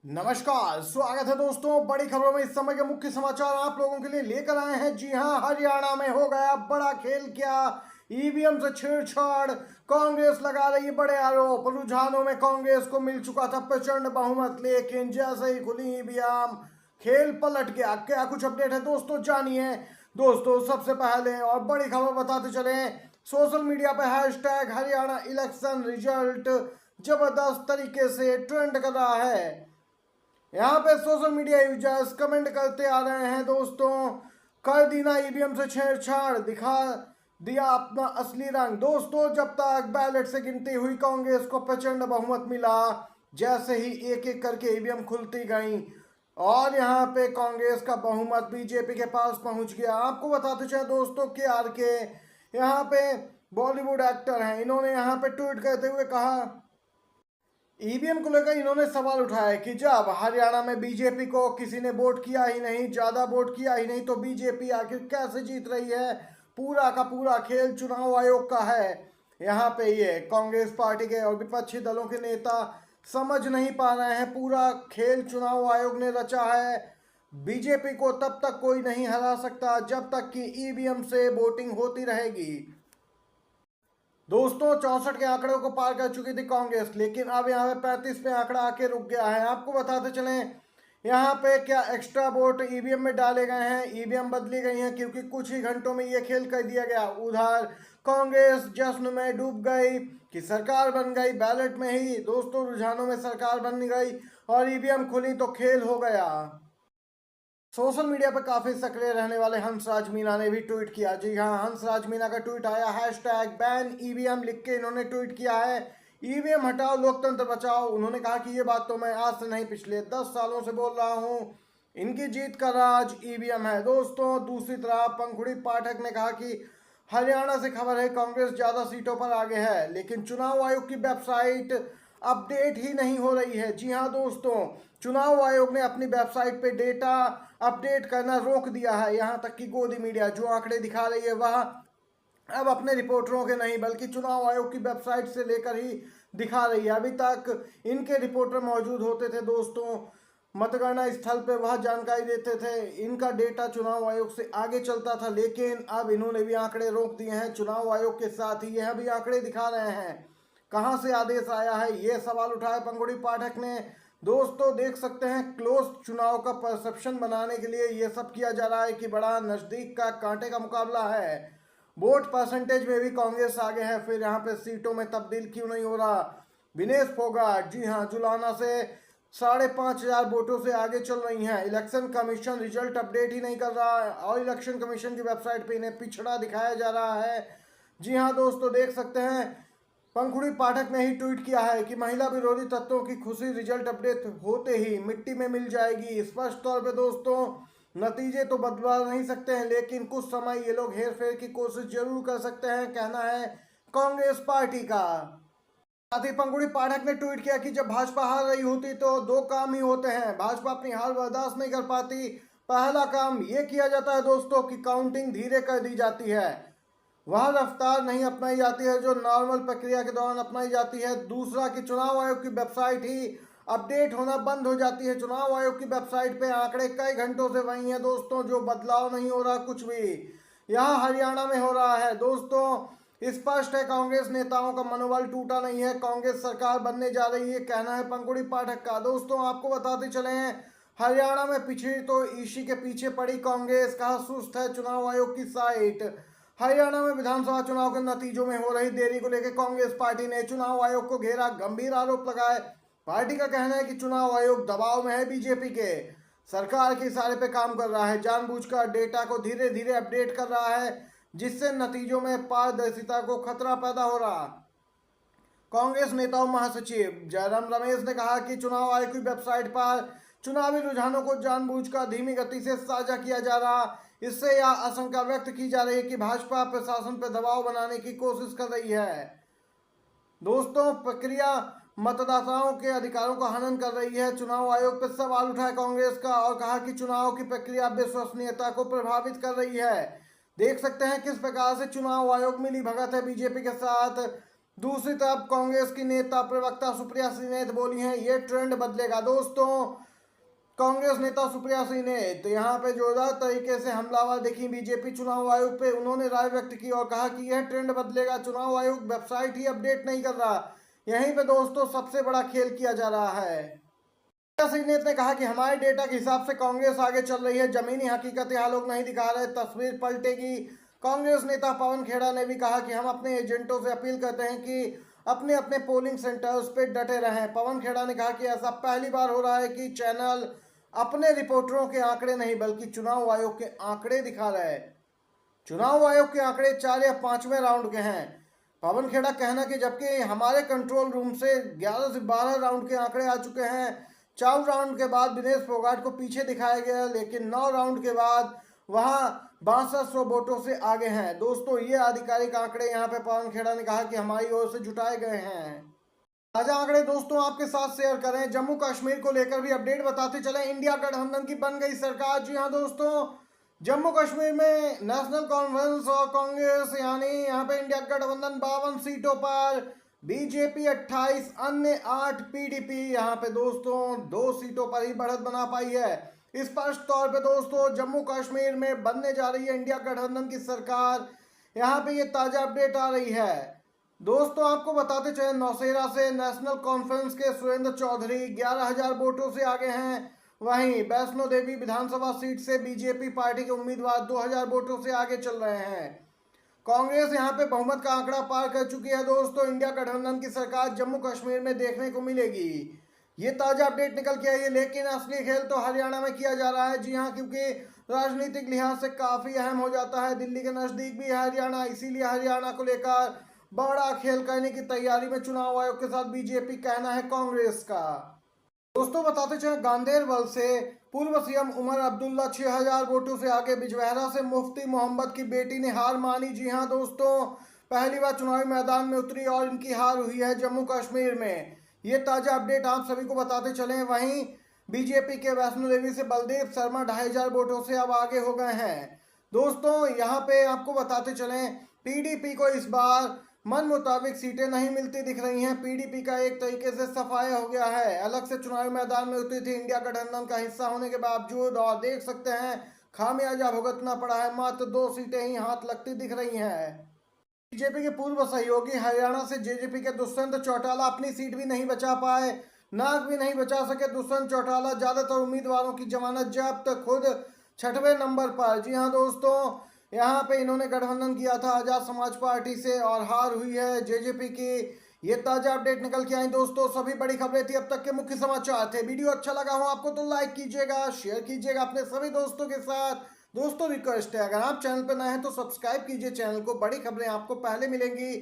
नमस्कार, स्वागत है दोस्तों। बड़ी खबरों में इस समय के मुख्य समाचार आप लोगों के लिए लेकर आए हैं। जी हां, हरियाणा में हो गया बड़ा खेल। क्या ईवीएम से छेड़छाड़, कांग्रेस लगा रही है बड़े आरोप। रुझानों में कांग्रेस को मिल चुका था प्रचंड बहुमत, लेकिन जैसे ही खुली ईवीएम खेल पलट गया। क्या कुछ अपडेट है दोस्तों, जानिए। दोस्तों सबसे पहले और बड़ी खबर बताते चले, सोशल मीडिया पे हैशटैग हरियाणा इलेक्शन रिजल्ट जबरदस्त तरीके से ट्रेंड कर रहा है। यहाँ पे सोशल मीडिया यूजर्स कमेंट करते आ रहे हैं दोस्तों, कर दी ना ईवीएम से छेड़छाड़, दिखा दिया अपना असली रंग। दोस्तों जब तक बैलेट से गिनती हुई कांग्रेस को प्रचंड बहुमत मिला, जैसे ही एक एक करके ईवीएम खुलती गई और यहाँ पे कांग्रेस का बहुमत बीजेपी के पास पहुंच गया। आपको बताते चले दोस्तों कि आर के यहाँ पे बॉलीवुड एक्टर हैं, इन्होंने यहाँ पे ट्वीट करते हुए कहा, ईवीएम को लेकर इन्होंने सवाल उठाया कि जब हरियाणा में बीजेपी को किसी ने वोट किया ही नहीं, ज्यादा वोट किया ही नहीं, तो बीजेपी आखिर कैसे जीत रही है। पूरा का पूरा खेल चुनाव आयोग का है। यहाँ पे ये कांग्रेस पार्टी के और विपक्षी दलों के नेता समझ नहीं पा रहे हैं, पूरा खेल चुनाव आयोग ने रचा है। बीजेपी को तब तक कोई नहीं हरा सकता जब तक कि ईवीएम से वोटिंग होती रहेगी। दोस्तों 64 के आंकड़े को पार कर चुकी थी कांग्रेस, लेकिन अब यहाँ पे 35 पे आंकड़ा आके रुक गया है। आपको बताते चलें, यहाँ पे क्या एक्स्ट्रा वोट ईवीएम में डाले गए हैं, ईवीएम बदली गई हैं, क्योंकि कुछ ही घंटों में ये खेल कर दिया गया। उधर कांग्रेस जश्न में डूब गई कि सरकार बन गई। बैलेट में ही दोस्तों रुझानों में सरकार बन गई और ईवीएम खुली तो खेल हो गया। सोशल मीडिया पर काफी सक्रिय रहने वाले हंसराज मीना ने भी ट्वीट किया। जी हाँ, हंसराज मीना का ट्वीट आया, हैशटैग बैन ईवीएम लिख के इन्होंने ट्वीट किया है। ईवीएम हटाओ, लोकतंत्र बचाओ। उन्होंने कहा कि ये बात तो मैं आज से नहीं, पिछले 10 सालों से बोल रहा हूँ। इनकी जीत का राज ईवीएम है। दोस्तों दूसरी तरफ पंखुड़ी पाठक ने कहा कि हरियाणा से खबर है कांग्रेस ज्यादा सीटों पर आगे है, लेकिन चुनाव आयोग की वेबसाइट अपडेट ही नहीं हो रही है। जी हाँ दोस्तों, चुनाव आयोग ने अपनी वेबसाइट पे डेटा अपडेट करना रोक दिया है। यहाँ तक कि गोदी मीडिया जो आंकड़े दिखा रही है वह अब अपने रिपोर्टरों के नहीं बल्कि चुनाव आयोग की वेबसाइट से लेकर ही दिखा रही है। अभी तक इनके रिपोर्टर मौजूद होते थे दोस्तों, मतगणना स्थल पे वह जानकारी देते थे, इनका डेटा चुनाव आयोग से आगे चलता था, लेकिन अब इन्होंने भी आंकड़े रोक दिए हैं। चुनाव आयोग के साथ ही यह भी आंकड़े दिखा रहे हैं। कहां से आदेश आया है, ये सवाल उठाया पंखुड़ी पाठक ने। दोस्तों देख सकते हैं, क्लोज चुनाव का परसेप्शन बनाने के लिए ये सब किया जा रहा है कि बड़ा नजदीक का कांटे का मुकाबला है। वोट परसेंटेज में भी कांग्रेस आगे है, फिर यहाँ पे सीटों में तब्दील क्यों नहीं हो रहा। विनेश फोगाट जी हाँ जुलाना से 5,500 वोटों से आगे चल रही हैं। इलेक्शन कमीशन रिजल्ट अपडेट ही नहीं कर रहा है और इलेक्शन कमीशन की वेबसाइट पे इन्हें पिछड़ा दिखाया जा रहा है। जी हाँ दोस्तों देख सकते हैं, पंखुड़ी पाठक ने ही ट्वीट किया है कि महिला विरोधी तत्वों की खुशी रिजल्ट अपडेट होते ही मिट्टी में मिल जाएगी। स्पष्ट तौर पे दोस्तों नतीजे तो बदला नहीं सकते हैं, लेकिन कुछ समय ये लोग हेर फेर की कोशिश जरूर कर सकते हैं, कहना है कांग्रेस पार्टी का। साथ ही पंखुड़ी पाठक ने ट्वीट किया कि जब भाजपा हार रही होती तो दो काम ही होते हैं, भाजपा अपनी हार बर्दाश्त नहीं कर पाती। पहला काम ये किया जाता है दोस्तों कि काउंटिंग धीरे कर दी जाती है, वह रफ्तार नहीं अपनाई जाती है जो नॉर्मल प्रक्रिया के दौरान अपनाई जाती है। दूसरा कि चुनाव आयोग की वेबसाइट ही अपडेट होना बंद हो जाती है। चुनाव आयोग की वेबसाइट पे आंकड़े कई घंटों से वही हैं दोस्तों, जो बदलाव नहीं हो रहा कुछ भी। यहाँ हरियाणा में हो रहा है दोस्तों, स्पष्ट है कांग्रेस नेताओं का मनोबल टूटा नहीं है, कांग्रेस सरकार बनने जा रही है, कहना है पंखुड़ी पाठक का। दोस्तों आपको बताते चले हैं, हरियाणा में पिछड़ी तो ईसी के पीछे पड़ी कांग्रेस, कहा सुस्त है चुनाव आयोग की साइट। हरियाणा में विधानसभा चुनाव के नतीजों में हो रही देरी को लेकर कांग्रेस पार्टी ने चुनाव आयोग को घेरा, गंभीर आरोप लगाए। पार्टी का कहना है कि चुनाव आयोग दबाव में है बीजेपी के, सरकार के इशारे पे काम कर रहा है, जानबूझकर डेटा को धीरे धीरे अपडेट कर रहा है, जिससे नतीजों में पारदर्शिता को खतरा पैदा हो रहा। कांग्रेस नेताओं महासचिव जयराम रमेश ने कहा कि चुनाव आयोग की वेबसाइट पर चुनावी रुझानों को जानबूझकर धीमी गति से साझा किया जा रहा, इससे यह आशंका व्यक्त की जा रही है कि भाजपा प्रशासन पर दबाव बनाने की कोशिश कर रही है। दोस्तों प्रक्रिया मतदाताओं के अधिकारों का हनन कर रही है। चुनाव आयोग पर सवाल उठाया कांग्रेस का और कहा कि चुनाव की प्रक्रिया विश्वसनीयता को प्रभावित कर रही है। देख सकते हैं किस प्रकार से चुनाव आयोग मिली भगत है बीजेपी के साथ। दूसरी तरफ कांग्रेस की नेता प्रवक्ता सुप्रिया सिंह ने बोली हैं ये ट्रेंड बदलेगा। दोस्तों कांग्रेस नेता सुप्रिया सिंह ने तो यहाँ पे जोरदार तरीके से हमलावर दिखी बीजेपी चुनाव आयोग पे। उन्होंने राय व्यक्त की और कहा कि यह ट्रेंड बदलेगा, चुनाव आयोग वेबसाइट ही अपडेट नहीं कर रहा, यहीं पे दोस्तों सबसे बड़ा खेल किया जा रहा है। सिंह ने कहा कि हमारे डेटा के हिसाब से कांग्रेस आगे चल रही है, जमीनी हकीकत यहाँ लोग नहीं दिखा रहे, तस्वीर पलटेगी। कांग्रेस नेता पवन खेड़ा ने भी कहा कि हम अपने एजेंटों से अपील करते हैं कि अपने अपने पोलिंग सेंटर्स पे डटे रहें। पवन खेड़ा ने कहा कि ऐसा पहली बार हो रहा है कि चैनल अपने रिपोर्टरों के आंकड़े नहीं बल्कि चुनाव आयोग के आंकड़े दिखा रहे हैं। चुनाव आयोग के आंकड़े 4 या 5वें राउंड के हैं। पवन खेड़ा कहना कि जबकि हमारे कंट्रोल रूम से 11 से 12 राउंड के आंकड़े आ चुके हैं। 4 राउंड के बाद दिनेश फोगाट को पीछे दिखाया गया, लेकिन 9 राउंड के बाद वहां 6200 वोटों से आगे हैं। दोस्तों ये आधिकारिक आंकड़े यहाँ पे पवन खेड़ा ने कहा कि हमारी ओर से जुटाए गए हैं। ताजा आंकड़े दोस्तों आपके साथ शेयर करें। जम्मू कश्मीर को लेकर भी अपडेट बताते चले। इंडिया गठबंधन की बन गई सरकार। जी हाँ दोस्तों, जम्मू कश्मीर में नेशनल कॉन्फ्रेंस और कांग्रेस यानी यहाँ पे इंडिया गठबंधन 52 सीटों पर, बीजेपी 28, अन्य 8 पीडीपी यहाँ पे दोस्तों 2 सीटों पर ही बढ़त बना पाई है। स्पष्ट तौर पे दोस्तों जम्मू कश्मीर में बनने जा रही है इंडिया गठबंधन की सरकार। यहाँ पे ये ताजा अपडेट आ रही है। दोस्तों आपको बताते चले नौशेरा से नेशनल कॉन्फ्रेंस के सुरेंद्र चौधरी 11,000 वोटों से आगे हैं। वहीं वैष्णो देवी विधानसभा सीट से बीजेपी पार्टी के उम्मीदवार 2,000 वोटों से आगे चल रहे हैं। कांग्रेस यहां पे बहुमत का आंकड़ा पार कर चुकी है। दोस्तों इंडिया गठबंधन की सरकार जम्मू कश्मीर में देखने को मिलेगी। ये ताजा अपडेट निकल के आई है, लेकिन असली खेल तो हरियाणा में किया जा रहा है। जी हाँ, क्योंकि राजनीतिक लिहाज से काफी अहम हो जाता है। दिल्ली के नजदीक भी है हरियाणा, इसीलिए हरियाणा को लेकर बड़ा खेल करने की तैयारी में चुनाव आयोग के साथ बीजेपी, कहना है कांग्रेस का। दोस्तों बताते चले गांदेरबल से पूर्व सीएम उमर अब्दुल्ला 6,000 वोटों से आगे। बिजबहरा से मुफ्ती मोहम्मद की बेटी ने हार मानी। जी हां दोस्तों, पहली बार चुनावी मैदान में उतरी और इनकी हार हुई है जम्मू कश्मीर में। ये ताजा अपडेट आप सभी को बताते चले। वहीं बीजेपी के वैष्णो देवी से बलदेव शर्मा 2,500 वोटों से अब आगे हो गए हैं। दोस्तों यहाँ पे आपको बताते चले पीडीपी को इस बार मन मुताबिक सीटें नहीं मिलती दिख रही हैं। पीडीपी का एक तरीके से सफाया हो गया है, अलग से चुनावी मैदान में उतरी थी इंडिया गठबंधन का हिस्सा होने के बावजूद, और देख सकते हैं खामियाजा भुगतना पड़ा है। मात्र 2 सीटें ही हाथ लगती दिख रही हैं। बीजेपी के पूर्व सहयोगी हरियाणा से जेजेपी के दुष्यंत चौटाला अपनी सीट भी नहीं बचा पाए, नाक भी नहीं बचा सके। दुष्यंत चौटाला ज्यादातर उम्मीदवारों की जमानत जब्त, खुद 6वें नंबर पर। जी हाँ दोस्तों, यहाँ पे इन्होंने गठबंधन किया था आजाद समाज पार्टी से और हार हुई है जेजेपी की। ये ताजा अपडेट निकल के आई दोस्तों। सभी बड़ी खबरें थी अब तक के मुख्य समाचार थे। वीडियो अच्छा लगा हो आपको तो लाइक कीजिएगा, शेयर कीजिएगा अपने सभी दोस्तों के साथ। दोस्तों रिक्वेस्ट है, अगर आप चैनल पर नए हैं तो सब्सक्राइब कीजिए चैनल को। बड़ी खबरें आपको पहले मिलेंगी,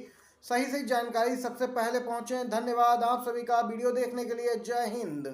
सही सही जानकारी सबसे पहले पहुंचे। धन्यवाद आप सभी का वीडियो देखने के लिए। जय हिंद।